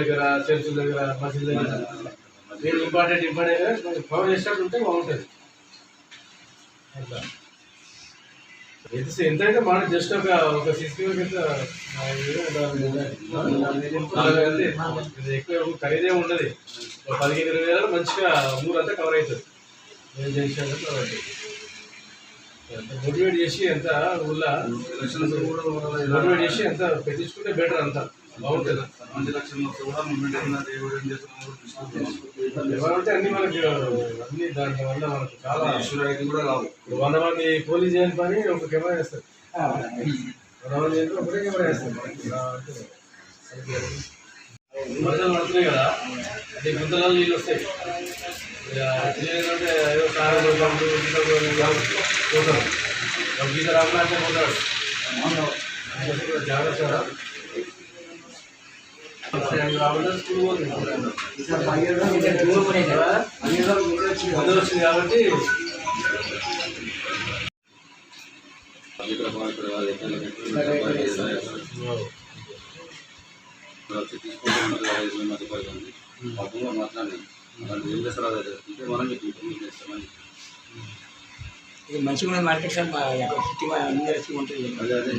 దగ్గర, చర్చిల దగ్గర, మసీదుల దగ్గర మీరు ఇంపార్టెంట్ కవర్ చేసినట్టు ఉంటే బాగుంటుంది. అట్లా ఎంతైతే మాట జస్ట్ ఒక సిక్స్టీ ఎంత ఎక్కువ ఖరీదే ఉండదు. 15-20 మంచిగా ఊరంతా కవర్ అవుతుంది. జంక్షన్ కవర్ అవుతుంది. మోటివేట్ చేసి ఎంత ఊళ్ళో మోటివేట్ చేసి ఎంత పెట్టించుకుంటే బెటర్, అంతా బాగుంటుంది. ఎవరంటే అన్ని మనకి అన్ని దాంట్లో వల్ల మనకు చాలా కూడా రావు. 100 మంది పోలీస్ చేయని పని ఒక కెమెరా వేస్తారు. 100 మంది చేస్తే ఒకటే కెమెరా వేస్తారు. వర్షాలు పడుతున్నాయి కదా, అది గుంతలలో నీళ్ళు వస్తాయి. ఏంటంటే ఏదో సార్ పోతాం, గీత రామలాంటి పోతాడు. జాగ్రత్త స్కూల్ వచ్చింది కాబట్టి మంచిగా మార్కెట్ షాప్ అందరికీ ఉంటుంది. అదే అదే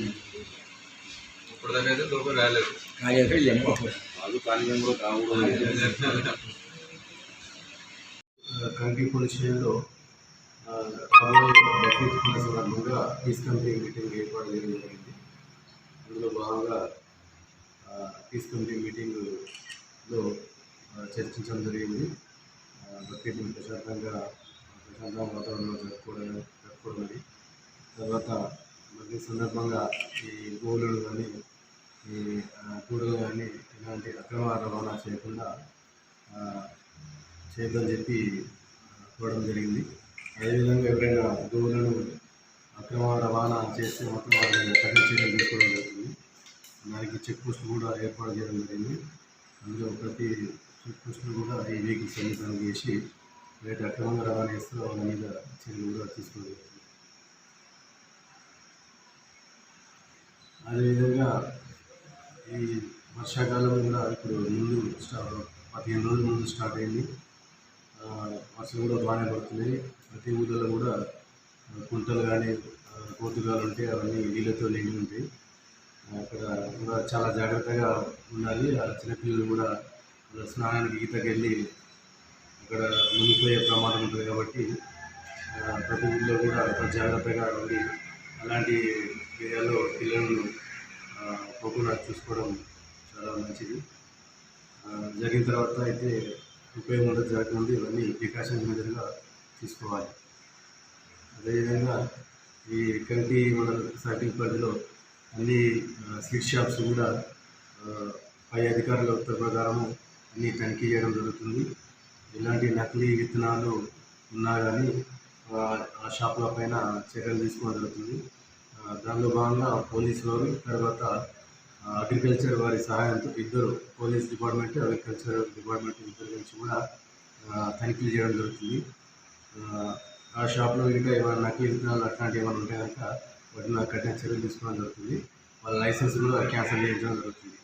ఇప్పటిదాకా అయితే లోపల రాలేదు. కంకి పోలీస్ స్టేషన్లో బక్రీద్ సందర్భంగా పీస్ కమిటీ మీటింగ్ ఏర్పాటు చేయడం జరిగింది. అందులో భాగంగా పీస్ కమిటీ మీటింగ్లో చర్చించడం జరిగింది. బక్రీద్ని ప్రశాంతంగా వాతావరణంలో జరుపుకోవడం. తర్వాత బక్రీద్ సందర్భంగా ఈ గోవులను కానీ ఈ కూరలు కానీ ఇలాంటి అక్రమ రవాణా చేయకుండా చేద్దని చెప్పి కోవడం జరిగింది. అదేవిధంగా ఎవరైనా గోవులను అక్రమ రవాణా చేస్తే మాత్రం వాళ్ళని కఠిన చర్యలు తీసుకోవడం జరుగుతుంది. దానికి చెక్ పోస్టులు కూడా ఏర్పాటు చేయడం జరిగింది. అందులో ప్రతి చెక్ పోస్టులు కూడా ఈ వెహికల్స్ అన్ని తనిఖీ చేసి ఎవరైతే అక్రమంగా రవాణా చేస్తారో వాళ్ళ మీద చర్యలు కూడా తీసుకోవడం జరుగుతుంది. అదేవిధంగా ఈ వర్షాకాలం కూడా ఇప్పుడు ముందు 15 రోజుల ముందు స్టార్ట్ అయింది. వర్షం కూడా బాగానే పడుతుంది. ప్రతి ఊళ్ళలో కూడా కుంటలు కానీ కోతుగాలు ఉంటే అవన్నీ నీళ్ళతో నిండి ఉంటాయి. అక్కడ కూడా చాలా జాగ్రత్తగా ఉండాలి. చిన్నపిల్లలు కూడా స్నానానికి ఈతకి వెళ్ళి అక్కడ మునిగిపోయే ప్రమాదం ఉంటుంది. కాబట్టి ప్రతి ఊళ్ళో కూడా జాగ్రత్తగా ఉండి అలాంటి ఏరియాలో పిల్లలను పోకుండా చూసుకోవడం చాలా మంచిది. జరిగిన తర్వాత అయితే ఉపయోగం ఉండదు, జరగకముందు ఇవన్నీ ప్రికాషన్ మెజర్గా తీసుకోవాలి. అదేవిధంగా ఈ కంటి మన సర్కిల్ పరిధిలో అన్ని స్వీట్ షాప్స్ కూడా పై అధికారుల ఉత్తర్వు ప్రకారం అన్నీ తనిఖీ చేయడం జరుగుతుంది. ఎలాంటి నకిలీ విత్తనాలు ఉన్నా కానీ ఆ షాపుల పైన చర్యలు తీసుకోవడం జరుగుతుంది. దానిలో భాగంగా పోలీసు వారు, తర్వాత అగ్రికల్చర్ వారి సహాయంతో ఇద్దరు, పోలీస్ డిపార్ట్మెంట్, అగ్రికల్చర్ డిపార్ట్మెంట్ ఇద్దరు కలిసి కూడా తనిఖీలు చేయడం జరుగుతుంది. ఆ షాప్లో ఇంకా ఏమైనా నకిలీ విత్తనాలు అట్లాంటివి ఏమైనా ఉంటే కనుక వాటిని కఠిన చర్యలు తీసుకోవడం జరుగుతుంది. వాళ్ళ లైసెన్స్ కూడా క్యాన్సిల్ చేయించడం జరుగుతుంది.